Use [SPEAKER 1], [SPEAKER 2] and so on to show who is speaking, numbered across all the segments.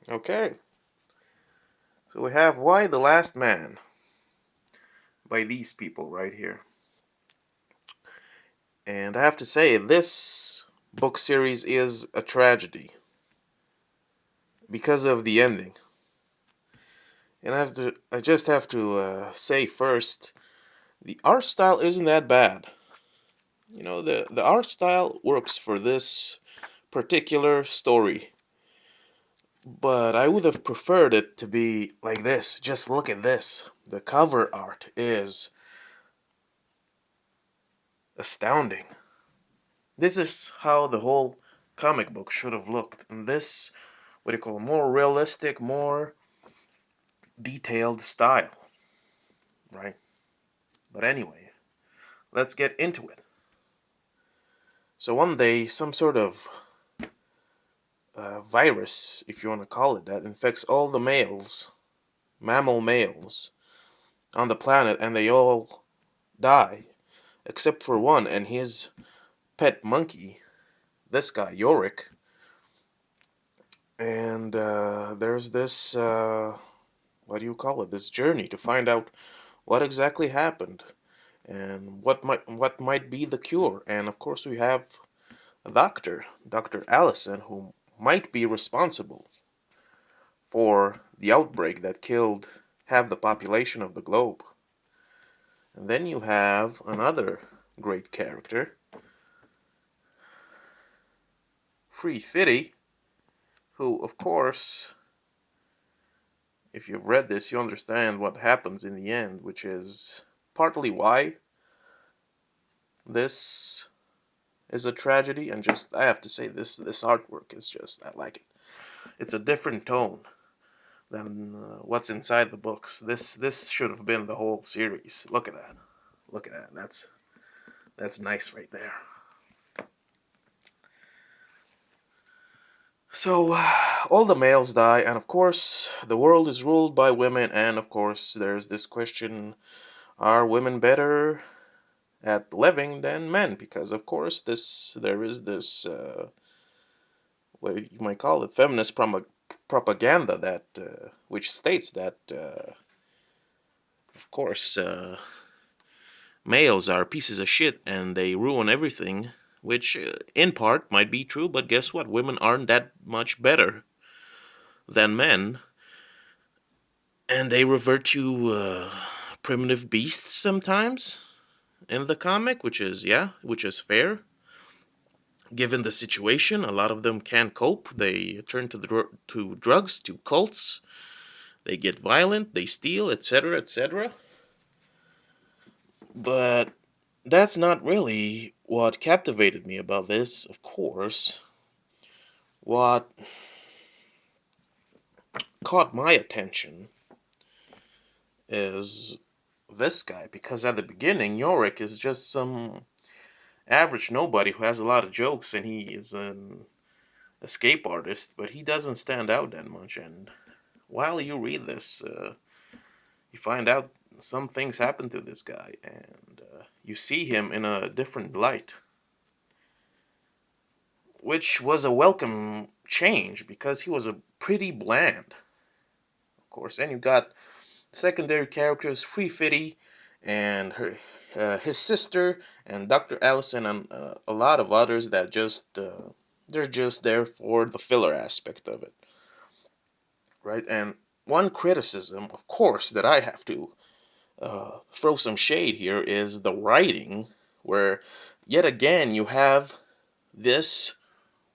[SPEAKER 1] Okay, so we have Why the Last Man by these people right here. And I have to say, this book series is a tragedy because of the ending. And I just have to say first, the art style isn't that bad. The art style works for this particular story, but I would have preferred it to be like this. Just look at this. The cover art is astounding. This is how the whole comic book should have looked. In this, what do you call it, more realistic, more detailed style, right? But anyway, let's get into it. So one day, some sort of virus, if you want to call it that, infects all the males, mammal males, on the planet, and they all die, except for one and his pet monkey, this guy, Yorick. And there's this, what do you call it, this journey to find out what exactly happened and what might be the cure. And of course, we have a doctor, Dr. Allison, who might be responsible for the outbreak that killed half the population of the globe. And then you have another great character, Free Fitty, who, of course, if you've read this, you understand what happens in the end, which is partly why this is a tragedy. And just, I have to say, this artwork is just, I like it. It's a different tone than what's inside the books. This should have been the whole series. Look at that. Look at that. That's nice right there. So, all the males die, and of course, the world is ruled by women, and of course, there's this question, are women better at living than men? Because, of course, there is this, what you might call it, feminist propaganda that, which states that, of course, males are pieces of shit and they ruin everything, which in part might be true, but guess what? Women aren't that much better than men, and they revert to primitive beasts sometimes in the comic, which is fair. Given the situation, a lot of them can't cope. They turn to drugs, to cults. They get violent. They steal, etc., etc. But that's not really what captivated me about this. Of course, what caught my attention is this guy, because at the beginning, Yorick is just some average nobody who has a lot of jokes, and he is an escape artist, but he doesn't stand out that much. And while you read this, you find out some things happen to this guy, and you see him in a different light, which was a welcome change because he was a pretty bland, of course. And you got secondary characters, Free Fitty and his sister, and Dr. Allison, and a lot of others that just they're just there for the filler aspect of it, right? And one criticism, of course, that I have to throw some shade here is the writing, where yet again you have this,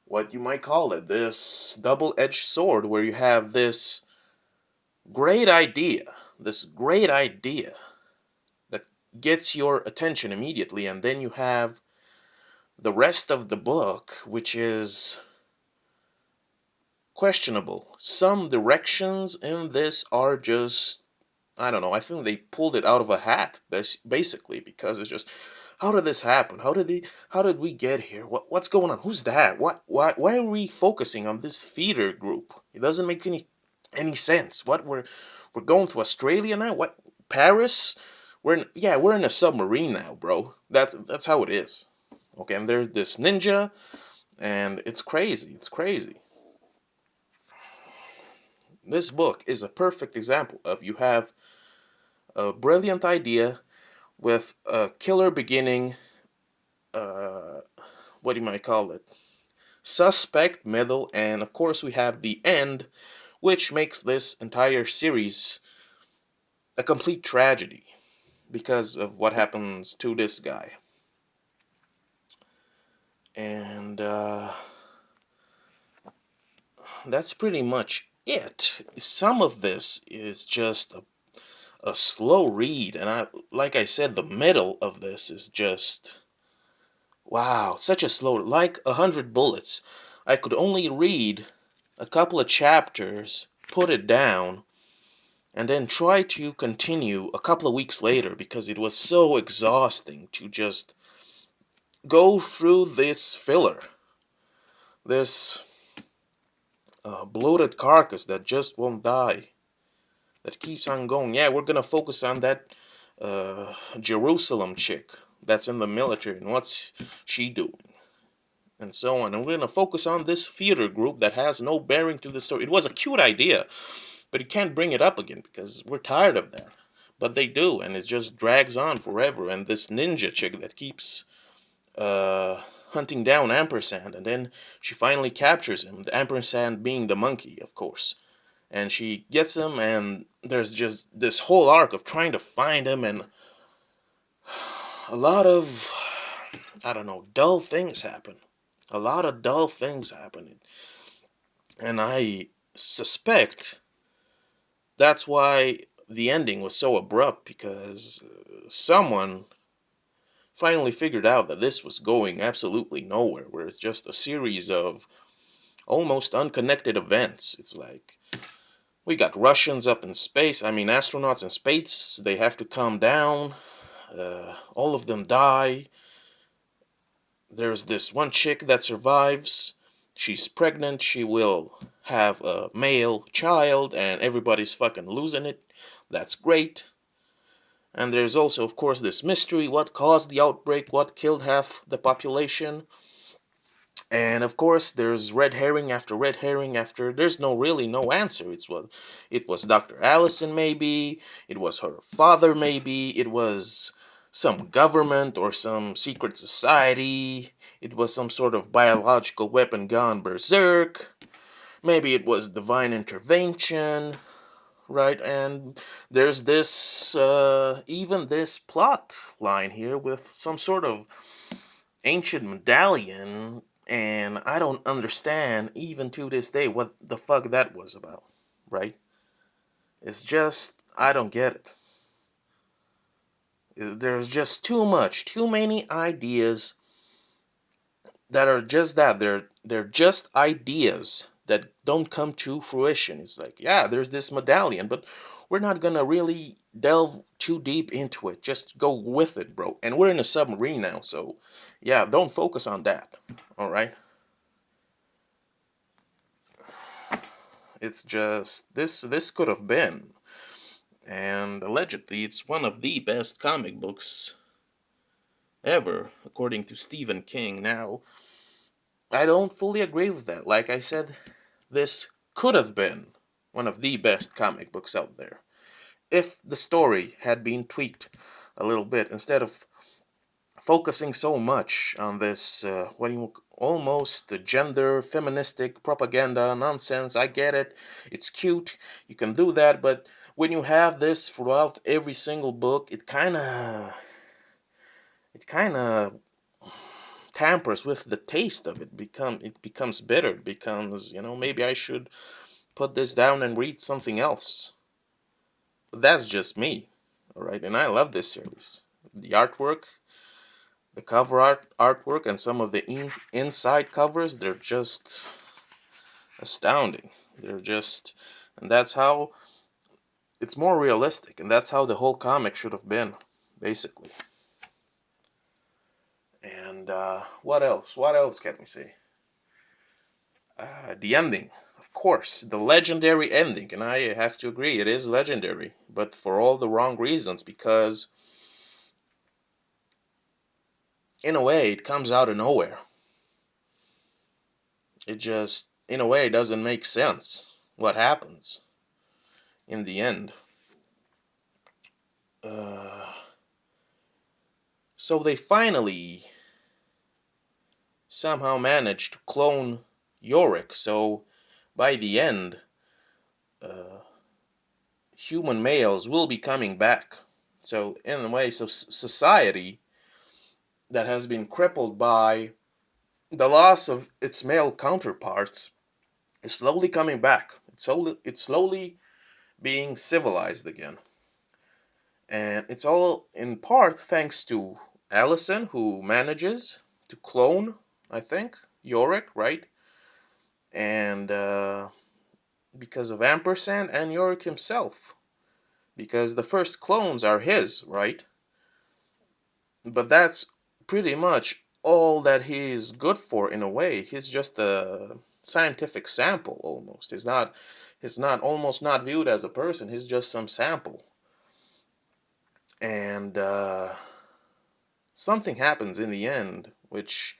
[SPEAKER 1] what you might call it, this double-edged sword, where you have great idea, this great idea that gets your attention immediately, and then you have the rest of the book, which is questionable. Some directions in this are just, I don't know, I think they pulled it out of a hat, basically, because it's just, how did this happen? How did we get here? What's going on? Who's that? Why are we focusing on this theater group? It doesn't make any sense. We're going to Australia now? What, Paris? We're in a submarine now, bro. That's how it is. Okay, and there's this ninja, and it's crazy. It's crazy. This book is a perfect example of you have a brilliant idea with a killer beginning, uh, what do you might call it? Suspect middle, and of course we have the end, which makes this entire series a complete tragedy because of what happens to this guy. And that's pretty much it. Some of this is just a slow read, and like I said, the middle of this is just wow, such a slow, like 100 bullets. I could only read a couple of chapters, put it down, and then try to continue a couple of weeks later because it was so exhausting to just go through this filler, this bloated carcass that just won't die, that keeps on going. Yeah, we're gonna focus on that Jerusalem chick that's in the military and what's she doing, and so on. And we're gonna focus on this theater group that has no bearing to the story. It was a cute idea, but you can't bring it up again because we're tired of that. But they do, and it just drags on forever. And this ninja chick that keeps hunting down Ampersand, and then she finally captures him. The Ampersand being the monkey, of course. And she gets him, and there's just this whole arc of trying to find him, and a lot of, I don't know, dull things happen. A lot of dull things happen. And I suspect that's why the ending was so abrupt, because someone finally figured out that this was going absolutely nowhere, where it's just a series of almost unconnected events. It's like we got Russians up in space, I mean astronauts in space, they have to come down, all of them die. There's this one chick that survives. She's pregnant, she will have a male child, and everybody's fucking losing it. That's great. And there's also, of course, this mystery: what caused the outbreak, what killed half the population. And of course, there's red herring after red herring after. There's no answer. It was Dr. Allison, maybe. It was her father, maybe. It was some government or some secret society. It was some sort of biological weapon gone berserk. Maybe it was divine intervention, right? And there's this, even this plot line here with some sort of ancient medallion, and I don't understand even to this day what the fuck that was about, right? It's just, I don't get it. There's just too many ideas that are just that. They're just ideas that don't come to fruition. It's like, yeah, there's this medallion, but we're not gonna really delve too deep into it. Just go with it, bro. And we're in a submarine now, so yeah, don't focus on that. All right. It's just this could have been, and allegedly it's one of the best comic books ever, according to Stephen King. Now, I don't fully agree with that. Like I said, this could have been one of the best comic books out there if the story had been tweaked a little bit instead of focusing so much on this almost gender feministic propaganda nonsense. I get it, it's cute, you can do that, but when you have this throughout every single book, it kind of tampers with the taste of it. It becomes bitter. It becomes, maybe I should put this down and read something else. But that's just me, all right? And I love this series. The artwork, the artwork, and some of the inside covers, they're just astounding. They're just, and that's how it's more realistic, and that's how the whole comic should have been, basically. And what else? What else can we say? The ending, of course, the legendary ending, and I have to agree, it is legendary, but for all the wrong reasons, because in a way, it comes out of nowhere. It just, in a way, doesn't make sense what happens. in the end. Uh, so they finally somehow managed to clone Yorick. So by the end, uh, human males will be coming back. So in a way, so society that has been crippled by the loss of its male counterparts is slowly coming back. It's slowly being civilized again. And it's all in part thanks to Allison, who manages to clone, I think, Yorick, right? And because of Ampersand and Yorick himself. Because the first clones are his, right? But that's pretty much all that he's good for in a way. He's just a scientific sample almost. He's not almost not viewed as a person. He's just some sample. And something happens in the end, which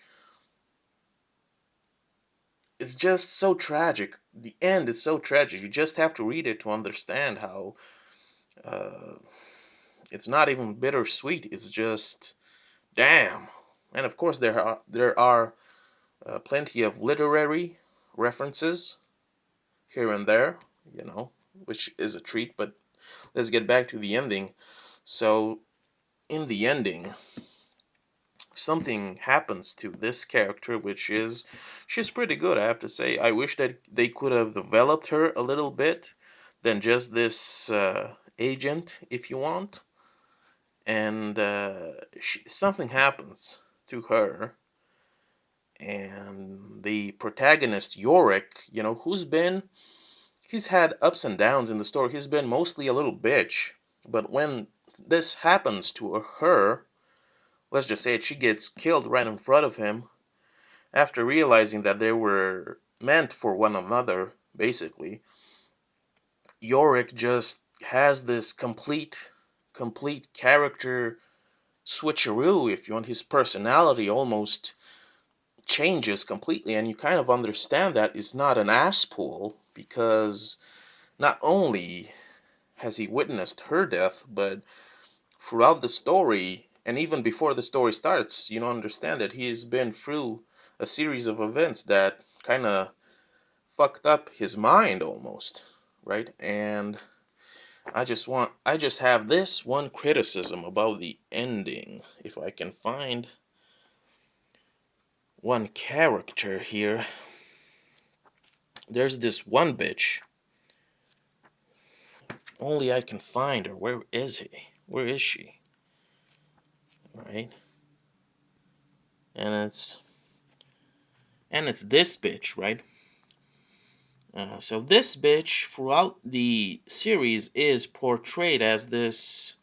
[SPEAKER 1] is just so tragic. The end is so tragic. You just have to read it to understand how uh, it's not even bittersweet. It's just damn. And of course, there are plenty of literary references here and there, you know, which is a treat. But let's get back to the ending. So, in the ending, something happens to this character, which is she's pretty good, I have to say. I wish that they could have developed her a little bit than just this agent, if you want. And something happens to her, and the protagonist Yorick, he's had ups and downs in the story. He's been mostly a little bitch, but when this happens to her, let's just say it, she gets killed right in front of him after realizing that they were meant for one another, basically. Yorick just has this complete character switcheroo, if you want. His personality almost changes completely, and you kind of understand that it's not an ass pull, because not only has he witnessed her death, but throughout the story, and even before the story starts, you understand that he's been through a series of events that kind of fucked up his mind almost, right? And I just have this one criticism about the ending. If I can find one character here, there's this one bitch. Only I can find her. Where is he? Where is she? Right? And it's this bitch, right? So this bitch throughout the series is portrayed as this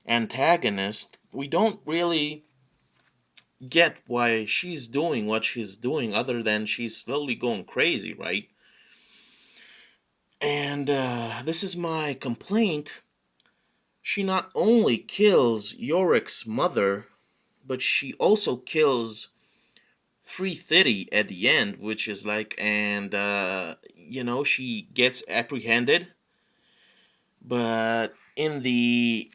[SPEAKER 1] antagonist. We don't really get why she's doing what she's doing, other than she's slowly going crazy, right? And this is my complaint. She not only kills Yorick's mother, but she also kills 330 at the end, which is like, and she gets apprehended, but in the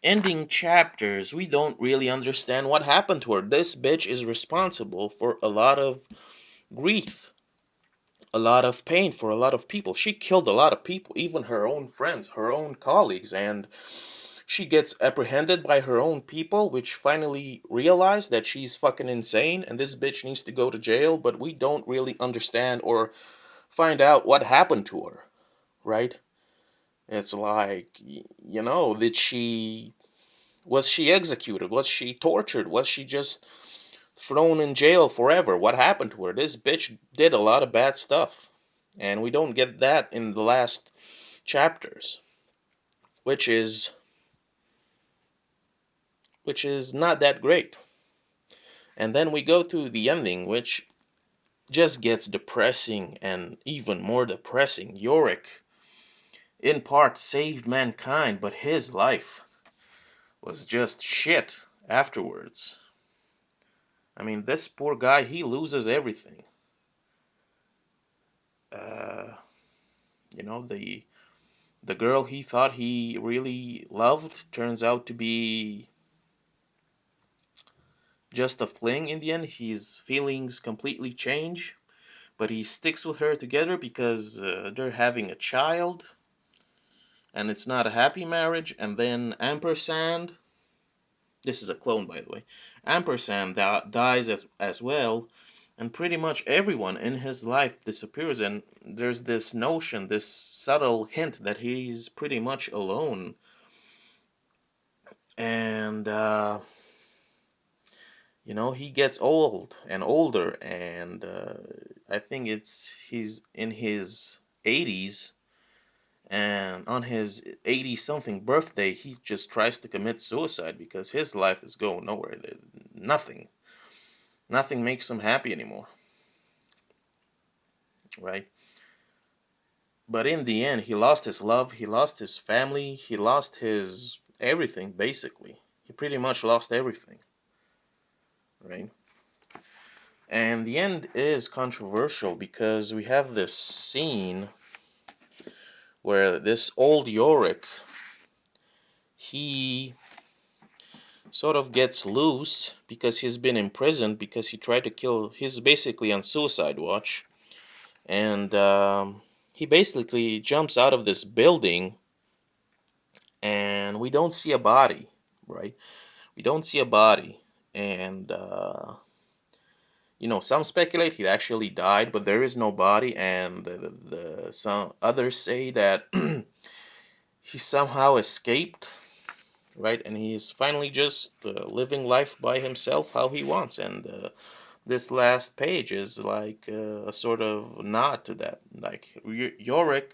[SPEAKER 1] ending chapters, we don't really understand what happened to her. This bitch is responsible for a lot of grief, a lot of pain for a lot of people. She killed a lot of people, even her own friends, her own colleagues, and she gets apprehended by her own people, which finally realize that she's fucking insane and this bitch needs to go to jail, but we don't really understand or find out what happened to her, right? It's like, did she was she executed? Was she tortured? Was she just thrown in jail forever? What happened to her? This bitch did a lot of bad stuff. And we don't get that in the last chapters, which is not that great. And then we go to the ending, which just gets depressing and even more depressing. Yorick, in part, saved mankind, but his life was just shit afterwards. I mean, this poor guy, he loses everything. Uh, the the girl he thought he really loved turns out to be just a fling in the end. His feelings completely change, but he sticks with her together because they're having a child, and it's not a happy marriage. And then Ampersand, this is a clone by the way, Ampersand dies as well, and pretty much everyone in his life disappears. And there's this notion, this subtle hint that he's pretty much alone. And he gets old and older, and I think he's in his 80s, and on his 80 something birthday he just tries to commit suicide because his life is going nowhere. Nothing makes him happy anymore, right? But in the end, he lost his love, he lost his family, he lost his everything, basically. He pretty much lost everything, right? And the end is controversial because we have this scene where this old Yorick, he sort of gets loose because he's been imprisoned because he tried to kill. He's basically on suicide watch, and he basically jumps out of this building, and we don't see a body, right? We don't see a body, and some speculate he actually died, but there is no body, and some others say that he somehow escaped, right? And he's finally just living life by himself how he wants. And this last page is like a sort of nod to that. Like Yorick,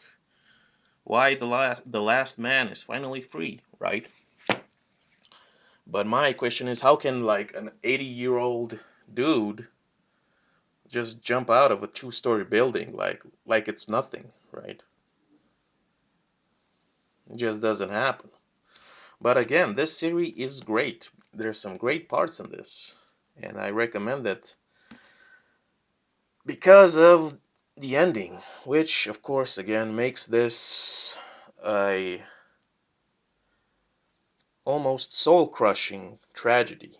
[SPEAKER 1] why the last man is finally free, right? But my question is, how can like an 80-year-old dude just jump out of a two-story building like it's nothing, right? It just doesn't happen. But again, this series is great. There's some great parts in this, and I recommend it because of the ending, which of course again makes this a almost soul-crushing tragedy.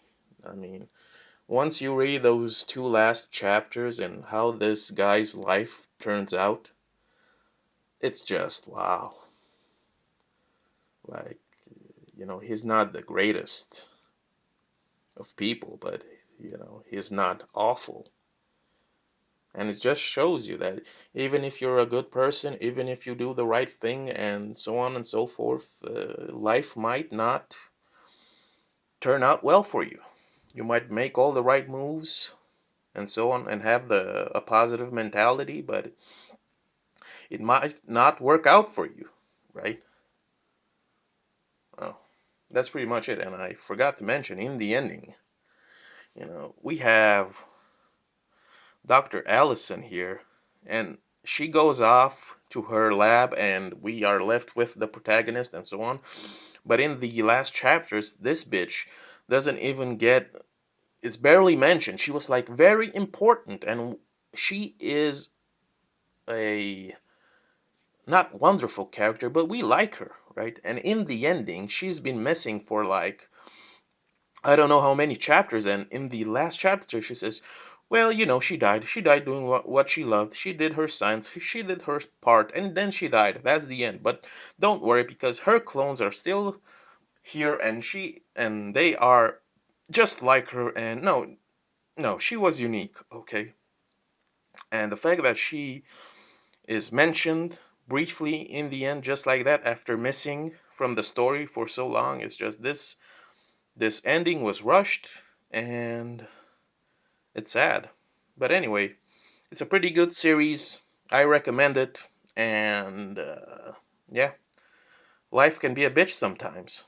[SPEAKER 1] I mean, once you read those two last chapters and how this guy's life turns out, it's just wow. Like, he's not the greatest of people, but he's not awful. And it just shows you that even if you're a good person, even if you do the right thing, and so on and so forth, life might not turn out well for you. You might make all the right moves and so on, and have a positive mentality, but it might not work out for you, right? Oh, that's pretty much it. And I forgot to mention in the ending, we have Dr. Allison here, and she goes off to her lab, and we are left with the protagonist and so on. But in the last chapters, this bitch doesn't even get. It's barely mentioned. She was like very important, and she is a not wonderful character, but we like her, right? And in the ending, she's been missing for like I don't know how many chapters, and in the last chapter, she says, well, she died. She died doing what she loved. She did her science. She did her part, and then she died. That's the end. But don't worry, because her clones are still here, and they are just like her. And no, no, she was unique, okay? And the fact that she is mentioned briefly in the end, just like that, after missing from the story for so long, is just this. This ending was rushed, and it's sad. But anyway, it's a pretty good series. I recommend it. And yeah, life can be a bitch sometimes.